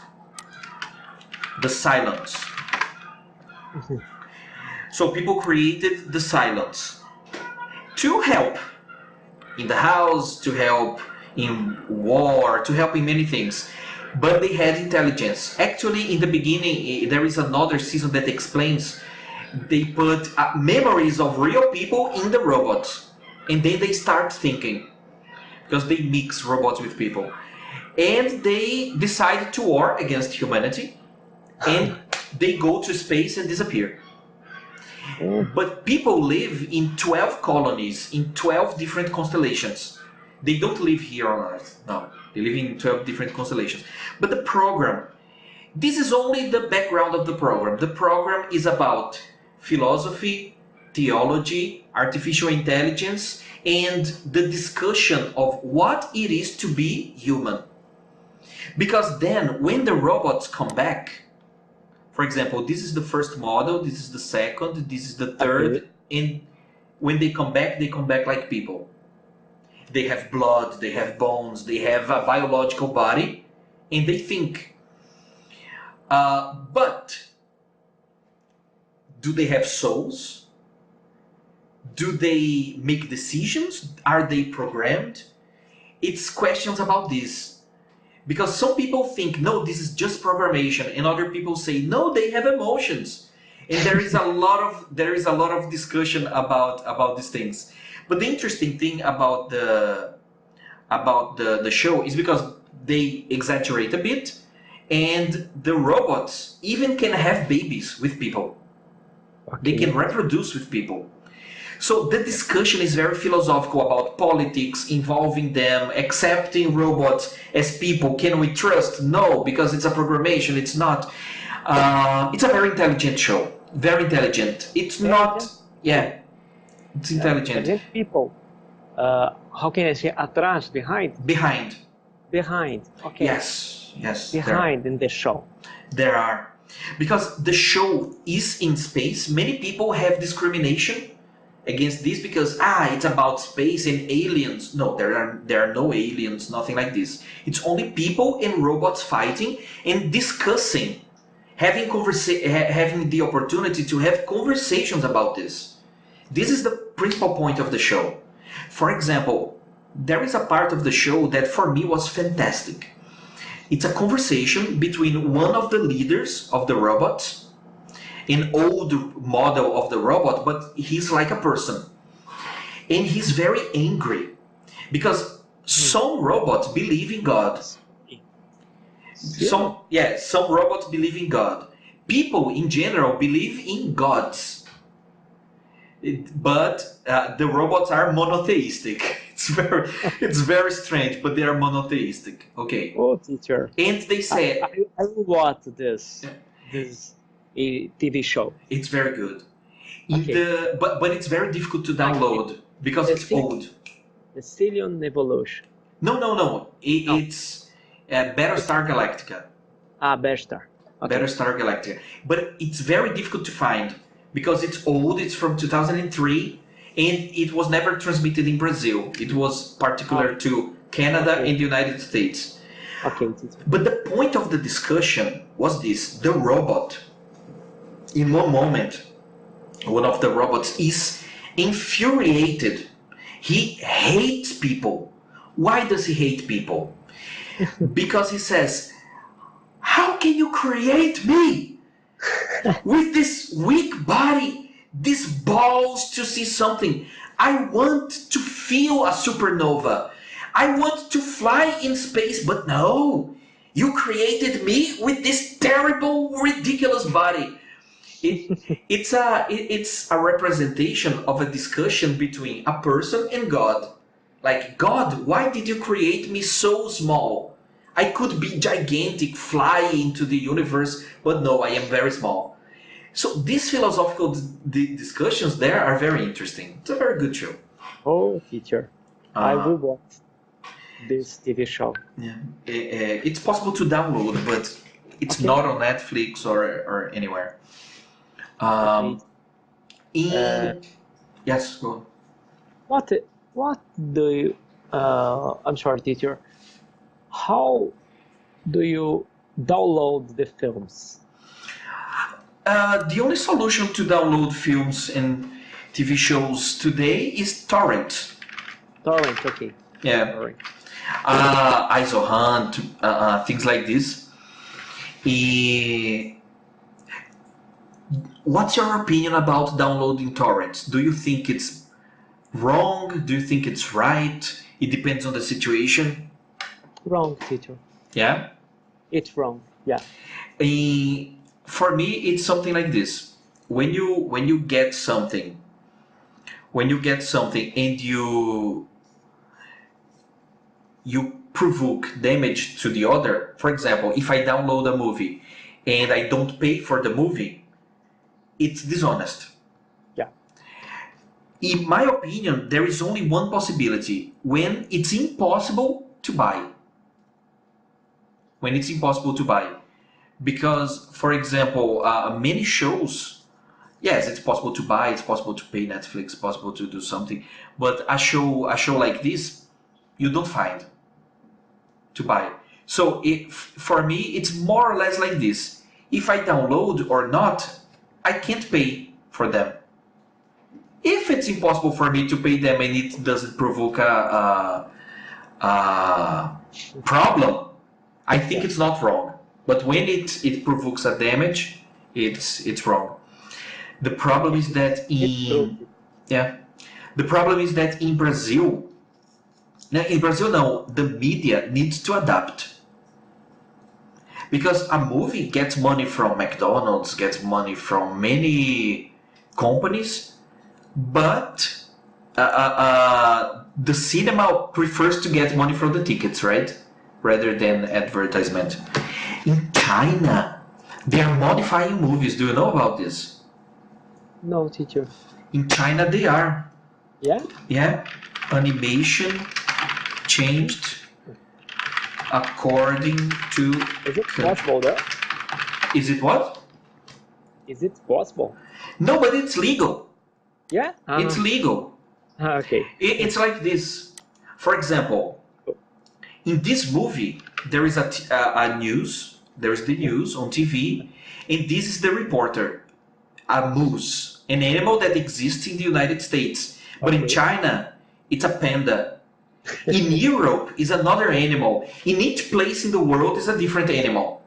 The Silence. So people created the Silence to help in the house, to help in war, to help in many things. But they had intelligence. Actually, in the beginning, there is another season that explains they put memories of real people in the robots. And then they start thinking. Because they mix robots with people. And they decide to war against humanity. And they go to space and disappear. But people live in 12 colonies, in 12 different constellations. They don't live here on Earth, no. They live in 12 different constellations. But the program, this is only the background of the program. The program is about philosophy, theology, artificial intelligence, and the discussion of what it is to be human. Because then, when the robots come back, for example, this is the first model, this is the second, this is the third, and when they come back like people. They have blood, they have bones, they have a biological body, and they think. But do they have souls? Do they make decisions? Are they programmed? It's questions about this. Because some people think, no, this is just programmation, and other people say, no, they have emotions. And there is a lot of discussion about these things. But the interesting thing about the show is because they exaggerate a bit, and the robots even can have babies with people. They can reproduce with people. So the discussion is very philosophical about politics, involving them, accepting robots as people. Can we trust? No, because it's a programmation. It's not. It's a very intelligent show. Very intelligent. It's not. Yeah. It's intelligent. People. How can I say atrás, behind? Behind. Okay. Yes. Behind in the show. There are. Because the show is in space, many people have discrimination against this because it's about space and aliens. No, there are no aliens, nothing like this. It's only people and robots fighting and discussing, having the opportunity to have conversations about this. This is the principal point of the show. For example, there is a part of the show that for me was fantastic. It's a conversation between one of the leaders of the robots, an old model of the robot, but he's like a person. And he's very angry because some robots believe in God. Some robots believe in God. People in general believe in gods. But the robots are monotheistic. It's very strange, but they are monotheistic. Okay. Oh, teacher. And they say I will watch this TV show. It's very good. But it's very difficult to download because it's old. The Cillian Evolution. No. It's Battlestar Galactica. Battlestar. Okay. Battlestar Galactica. But it's very difficult to find because it's old. It's from 2003. And it was never transmitted in Brazil. It was particular to Canada and the United States. Okay. But the point of the discussion was this. The robot, in one moment, one of the robots is infuriated. He hates people. Why does he hate people? Because he says, how can you create me with this weak body? These balls to see something. I want to feel a supernova. I want to fly in space, but no. You created me with this terrible, ridiculous body. It's a representation of a discussion between a person and God. Like, God, why did you create me so small? I could be gigantic, fly into the universe, but no, I am very small. So these philosophical discussions there are very interesting. It's a very good show. Oh, teacher. I will watch this TV show. Yeah. It's possible to download, but it's not on Netflix or anywhere. Yes, go on. What do you... I'm sorry, teacher. How do you download the films? The only solution to download films and TV shows today is torrent. Torrent, okay. Yeah. Torrent. ISO Hunt, things like this. What's your opinion about downloading torrents? Do you think it's wrong? Do you think it's right? It depends on the situation. Wrong, teacher. Yeah? It's wrong, yeah. For me, it's something like this. When you get something and you provoke damage to the other, for example, if I download a movie and I don't pay for the movie, it's dishonest. Yeah. in my opinion, there is only one possibility, when it's impossible to buy. When it's impossible to buy. Because, for example, many shows, yes, it's possible to buy, it's possible to pay Netflix, it's possible to do something, but a show like this, you don't find to buy. So for me, it's more or less like this. If I download or not, I can't pay for them. If it's impossible for me to pay them and it doesn't provoke a problem, I think it's not wrong. But when it provokes a damage, it's wrong. The problem is that in Brazil, the media needs to adapt. Because a movie gets money from McDonald's, gets money from many companies, but the cinema prefers to get money from the tickets, right? Rather than advertisement. In China, they are modifying movies. Do you know about this? No, teacher. In China, they are. Yeah? Yeah. Animation changed according to... Is it possible there? Is it what? Is it possible? No, but it's legal. Yeah? It's legal. Okay. It's like this. For example, in this movie, there is a news. There is the news on TV, and this is the reporter. A moose, an animal that exists in the United States. But in China, it's a panda. In Europe, is another animal. In each place in the world is a different animal.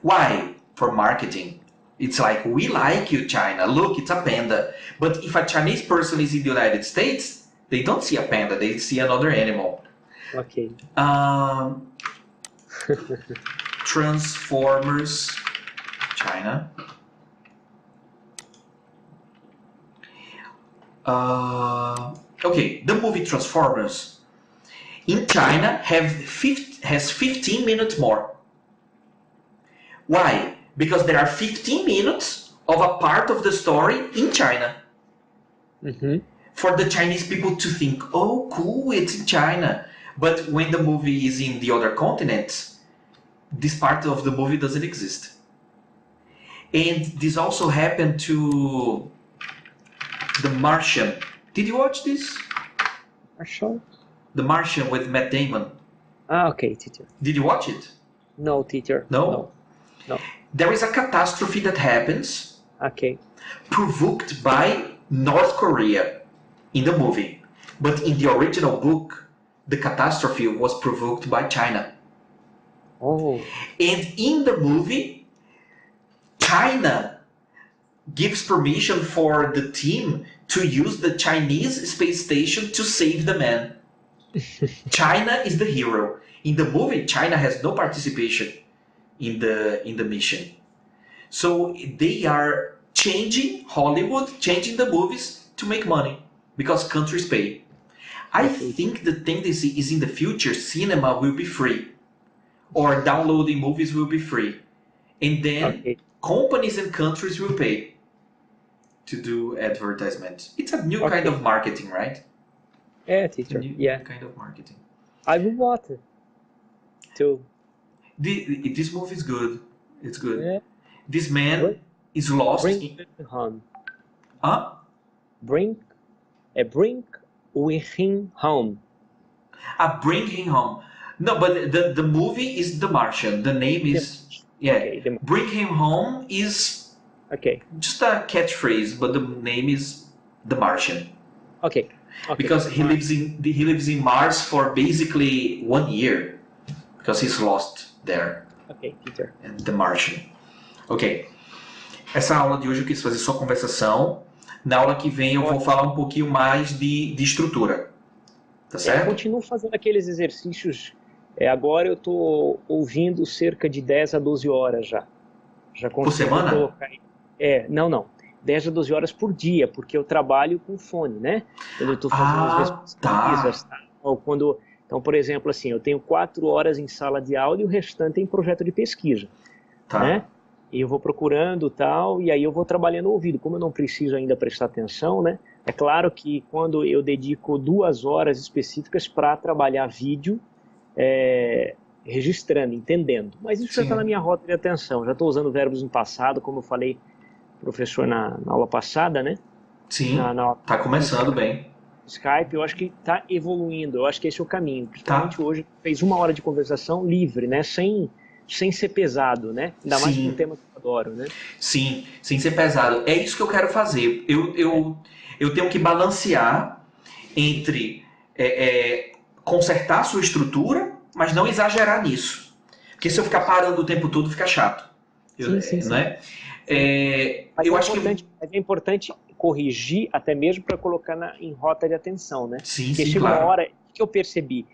Why? For marketing. It's like, we like you, China. Look, it's a panda. But if a Chinese person is in the United States, they don't see a panda. They see another animal. Okay. Transformers, China. Okay, the movie Transformers in China has 15 minutes more. Why? Because there are 15 minutes of a part of the story in China. Mm-hmm. For the Chinese people to think, oh, cool, it's in China. But when the movie is in the other continents, this part of the movie doesn't exist. And this also happened to The Martian. Did you watch this? Martian? The Martian with Matt Damon. Okay, teacher. Did you watch it? No, teacher. No? No. There is a catastrophe that happens, Okay. provoked by North Korea in the movie. But in the original book, the catastrophe was provoked by China. Oh. And in the movie, China gives permission for the team to use the Chinese space station to save the man. China is the hero. In the movie, China has no participation in the mission. So they are changing Hollywood, changing the movies to make money because countries pay. I think the tendency is in the future, cinema will be free. Or downloading movies will be free. And then companies and countries will pay to do advertisements. It's a new kind of marketing, right? Yeah, teacher. New kind of marketing. I will watch it too. This movie is good. It's good. Yeah. This man is lost. Bring him home. Huh? Bring with him home. Bring him home. No, but the movie is The Martian. The name is Bring Him Home is just a catchphrase, but the name is The Martian. Okay. Because he lives in Mars for basically 1 year, because he's lost there. Okay, teacher. And The Martian. Ok. Essa aula de hoje eu quis fazer só conversação. Na aula que vem eu vou falar um pouquinho mais de estrutura. Tá certo? Eu continuo fazendo aqueles exercícios. Agora eu estou ouvindo cerca de 10 a 12 horas já. Já consigo por semana? Colocar... Não. 10 a 12 horas por dia, porque eu trabalho com fone, né? Quando eu estou fazendo as pesquisas. Tá. Então, por exemplo, assim, eu tenho 4 horas em sala de aula e o restante em projeto de pesquisa. Tá. Né? E eu vou procurando tal, e aí eu vou trabalhando o ouvido. Como eu não preciso ainda prestar atenção, né? É claro que quando eu dedico 2 horas específicas para trabalhar vídeo, registrando, entendendo. Mas isso já está na minha rota de atenção. Já estou usando verbos no passado, como eu falei, professor, na aula passada, né? Sim, tá começando bem. Skype, eu acho que está evoluindo. Eu acho que esse é o caminho. Principalmente hoje, fez 1 hora de conversação livre, né? Sem ser pesado, né? Ainda mais com um tema que eu adoro, né? Sim, sem ser pesado. É isso que eu quero fazer. Eu tenho que balancear entre consertar a sua estrutura, mas não exagerar nisso. Porque se eu ficar parando o tempo todo, fica chato. Sim. Né? É importante corrigir até mesmo para colocar em rota de atenção, né? Porque chega claro. uma hora que eu percebi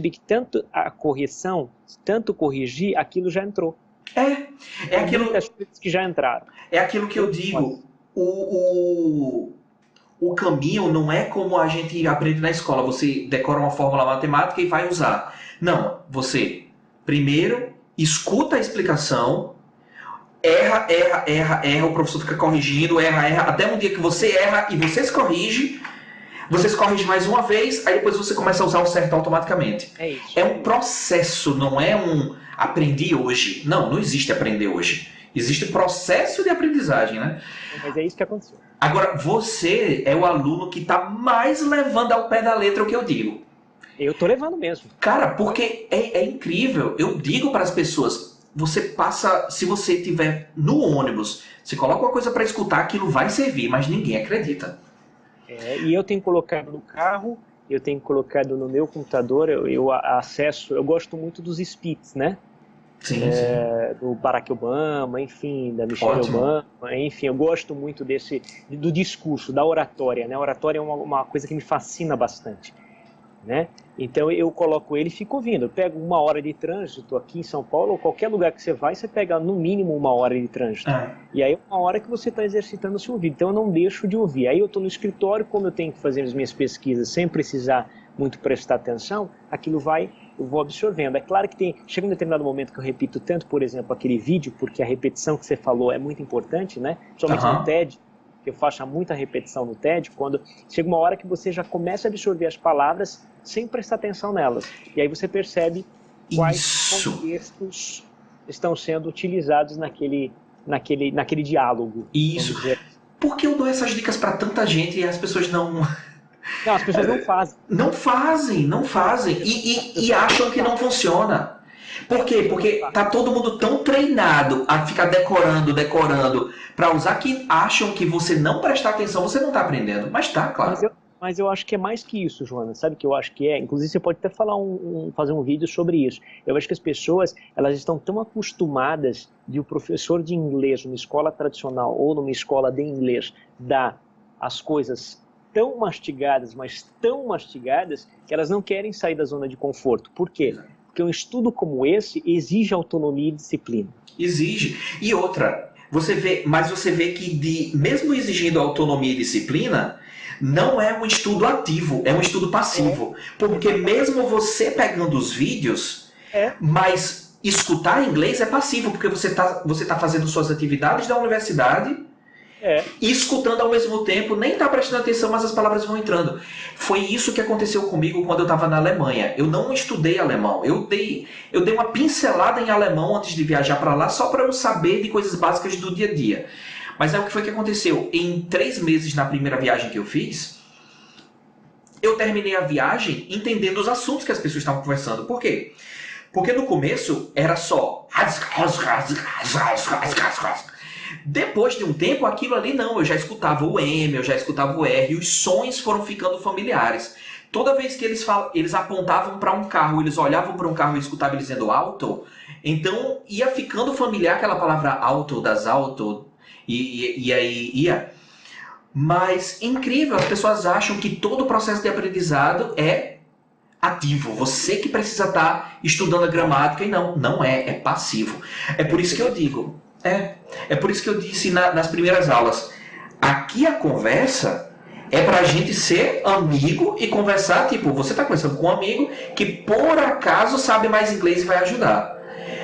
que tanto a correção, tanto corrigir, aquilo já entrou. É aquilo. Muitas coisas que já entraram. É aquilo que eu digo. O caminho não é como a gente aprende na escola. Você decora uma fórmula matemática e vai usar. Não, você primeiro escuta a explicação, erra, o professor fica corrigindo, erra, até um dia que você erra e você se corrige mais uma vez, aí depois você começa a usar o certo automaticamente. É isso. É um processo, não é um aprendi hoje. Não existe aprender hoje. Existe processo de aprendizagem, né? Mas é isso que aconteceu. Agora, você é o aluno que está mais levando ao pé da letra o que eu digo. Eu tô levando mesmo. Cara, porque é incrível. Eu digo para as pessoas, você passa, se você estiver no ônibus, você coloca uma coisa para escutar, aquilo vai servir, mas ninguém acredita. E eu tenho colocado no carro, eu tenho colocado no meu computador, eu acesso, eu gosto muito dos speech, né? Sim. Do Barack Obama, enfim, da Michelle Obama, enfim, eu gosto muito do discurso, da oratória, né? A oratória é uma coisa que me fascina bastante, né? Então eu coloco ele e fico ouvindo. Eu pego 1 hora de trânsito aqui em São Paulo, ou qualquer lugar que você vai, você pega no mínimo 1 hora de trânsito. E aí é 1 hora que você está exercitando o seu ouvido. Então eu não deixo de ouvir. Aí eu estou no escritório, como eu tenho que fazer as minhas pesquisas sem precisar muito prestar atenção, eu vou absorvendo. É claro que chega um determinado momento que eu repito tanto, por exemplo, aquele vídeo, porque a repetição que você falou é muito importante, né? Somente no TED, que eu faço muita repetição no TED, quando chega uma hora que você já começa a absorver as palavras sem prestar atenção nelas. E aí você percebe quais contextos estão sendo utilizados naquele diálogo. Isso. Por que eu dou essas dicas para tanta gente e as pessoas não... Não, as pessoas não fazem. Não fazem. E acham que não funciona. Por quê? Porque tá todo mundo tão treinado a ficar decorando para usar, que acham que você não prestar atenção, você não tá aprendendo. Mas tá, claro. Mas eu acho que é mais que isso, Jonas. Sabe o que eu acho que é? Inclusive você pode até fazer um vídeo sobre isso. Eu acho que as pessoas, elas estão tão acostumadas de o professor de inglês numa escola tradicional ou numa escola de inglês dar as coisas tão mastigadas, mas tão mastigadas, que elas não querem sair da zona de conforto. Por quê? Porque um estudo como esse exige autonomia e disciplina. Exige. E outra, você vê que mesmo exigindo autonomia e disciplina, não é um estudo ativo, é um estudo passivo. Porque mesmo você pegando os vídeos, mas escutar inglês é passivo, porque você tá fazendo suas atividades da universidade, e escutando ao mesmo tempo, nem está prestando atenção, mas as palavras vão entrando. Foi isso que aconteceu comigo quando eu estava na Alemanha. Eu não estudei alemão. Eu dei uma pincelada em alemão antes de viajar para lá, só para eu saber de coisas básicas do dia a dia. Mas o que foi que aconteceu? Em 3 meses, na primeira viagem que eu fiz, eu terminei a viagem entendendo os assuntos que as pessoas estavam conversando. Por quê? Porque no começo era só... Depois de um tempo, aquilo ali não, eu já escutava o M, eu já escutava o R, e os sons foram ficando familiares. Toda vez que eles apontavam para um carro, eles olhavam para um carro e escutavam eles dizendo auto, então ia ficando familiar aquela palavra auto, das auto, e aí ia. Mas, incrível, as pessoas acham que todo o processo de aprendizado é ativo, você que precisa estar estudando a gramática, e não é passivo. É por isso que eu digo... É por isso que eu disse nas primeiras aulas, aqui a conversa é pra gente ser amigo e conversar, tipo, você tá conversando com um amigo que por acaso sabe mais inglês e vai ajudar.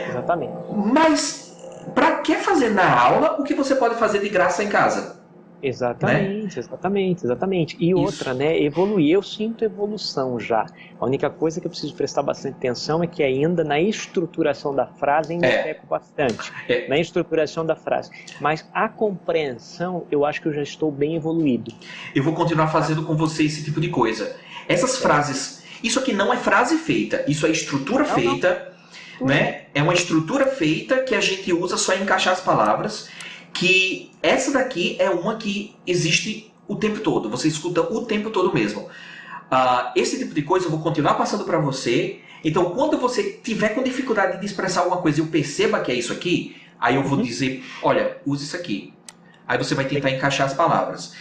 Exatamente. Mas pra que fazer na aula o que você pode fazer de graça em casa? Exatamente, exatamente. E outra, né, evoluir. Eu sinto evolução já. A única coisa que eu preciso prestar bastante atenção é que ainda na estruturação da frase ainda peco bastante. Na estruturação da frase. Mas a compreensão, eu acho que eu já estou bem evoluído. Eu vou continuar fazendo com você esse tipo de coisa. Essas frases, isso aqui não é frase feita, isso é estrutura feita, né? É uma estrutura feita que a gente usa só em encaixar as palavras. Que essa daqui é uma que existe o tempo todo, você escuta o tempo todo mesmo. Esse tipo de coisa eu vou continuar passando para você. Então, quando você tiver com dificuldade de expressar alguma coisa e eu perceba que é isso aqui, aí eu vou dizer, olha, use isso aqui. Aí você vai tentar encaixar as palavras.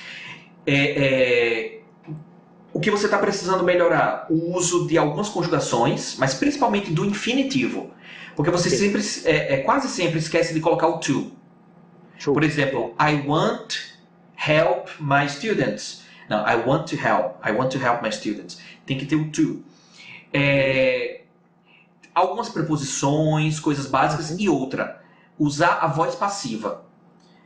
O que você está precisando melhorar? O uso de algumas conjugações, mas principalmente do infinitivo. Porque você sempre, quase sempre esquece de colocar o to. Por exemplo, I want help my students. Não, I want to help my students. Tem que ter o to. Algumas preposições, coisas básicas e outra. Usar a voz passiva.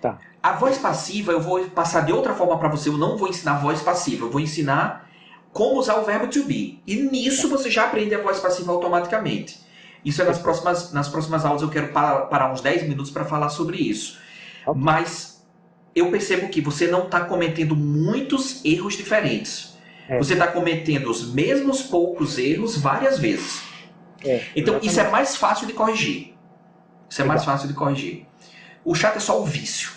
Tá. A voz passiva eu vou passar de outra forma para você. Eu não vou ensinar voz passiva. Eu vou ensinar como usar o verbo to be. E nisso você já aprende a voz passiva automaticamente. Isso é nas próximas aulas. Eu quero parar uns 10 minutos para falar sobre isso. Mas eu percebo que você não está cometendo muitos erros diferentes. Você está cometendo os mesmos poucos erros várias vezes. Então isso é mais fácil de corrigir. O chato é só o vício.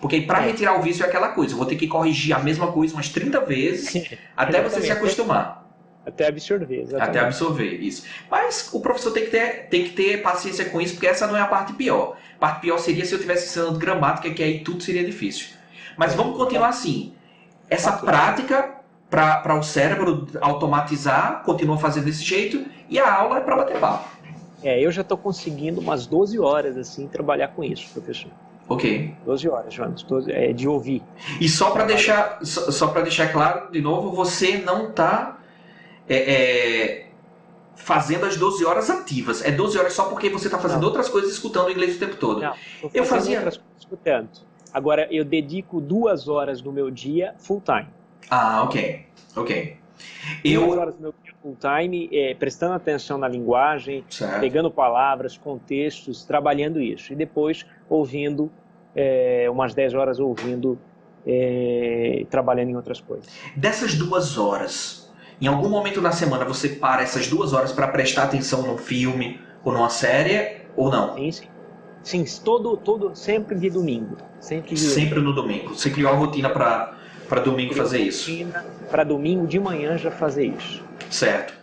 Porque para retirar o vício é aquela coisa. Eu vou ter que corrigir a mesma coisa umas 30 vezes até você se acostumar. Até absorver, exatamente. Até absorver, isso. Mas o professor tem que ter paciência com isso, porque essa não é a parte pior. A parte pior seria se eu estivesse ensinando gramática, que aí tudo seria difícil. Mas vamos continuar assim. Essa prática para o cérebro automatizar, continua fazendo desse jeito, e a aula é para bater papo. Eu já estou conseguindo umas 12 horas assim trabalhar com isso, professor. Ok. 12 horas, Jonas, de ouvir. E só para deixar claro, de novo, você não está fazendo as 12 horas ativas. É 12 horas só porque você está fazendo outras coisas escutando o inglês o tempo todo. Não, eu fazia outras coisas escutando. Agora, eu dedico 2 horas do meu dia full time. Ok. 2 horas do meu dia full time, prestando atenção na linguagem, pegando palavras, contextos, trabalhando isso. E depois ouvindo, umas 10 horas ouvindo, trabalhando em outras coisas. Dessas 2 horas... Em algum momento na semana você para essas 2 horas para prestar atenção num filme ou numa série ou não? Sim, sempre de domingo. Sempre no domingo. Você criou a rotina para domingo fazer isso? Para domingo de manhã já fazer isso. Certo.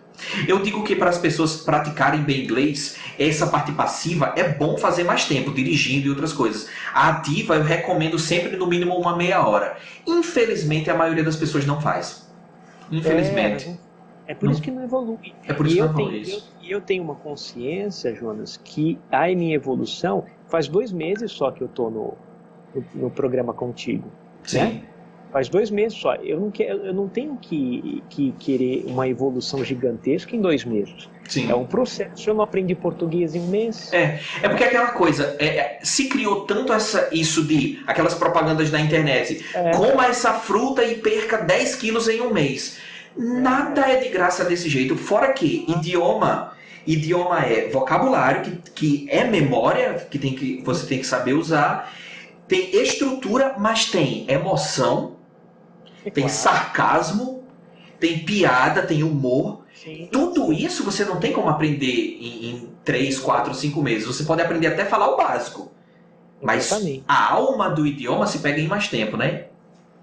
Eu digo que para as pessoas praticarem bem inglês, essa parte passiva é bom fazer mais tempo, dirigindo e outras coisas. A ativa eu recomendo sempre no mínimo uma meia hora. Infelizmente a maioria das pessoas não faz. Infelizmente. É por isso que não evolui. E eu tenho uma consciência, Jonas, que a minha evolução faz 2 meses só que eu estou no programa contigo. Sim. Né? Faz 2 meses só. Eu não tenho que querer uma evolução gigantesca em 2 meses. Sim. É um processo. Eu não aprendi português em 1 mês. É porque aquela coisa, se criou tanto isso de aquelas propagandas na internet, coma essa fruta e perca 10 quilos em 1 mês. Nada é de graça desse jeito. Fora que idioma é vocabulário, que é memória, que você tem que saber usar. Tem estrutura, mas tem emoção, tem sarcasmo, tem piada, tem humor. Sim. Tudo isso você não tem como aprender em 3, 4, 5 meses. Você pode aprender até falar o básico. Mas a alma do idioma se pega em mais tempo, né?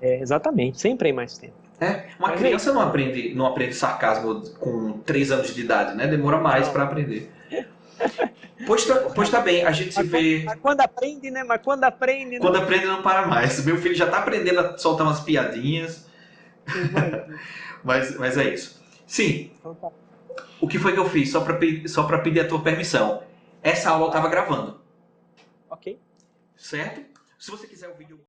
Exatamente, sempre em mais tempo. Uma criança não aprende sarcasmo com 3 anos de idade, né? Demora mais para aprender. Pois tá bem, a gente se vê... Mas quando aprende, né? Quando aprende não para mais. Meu filho já tá aprendendo a soltar umas piadinhas. mas é isso. Sim. O que foi que eu fiz? Só pra pedir a tua permissão. Essa aula eu tava gravando. Ok. Certo? Se você quiser o vídeo...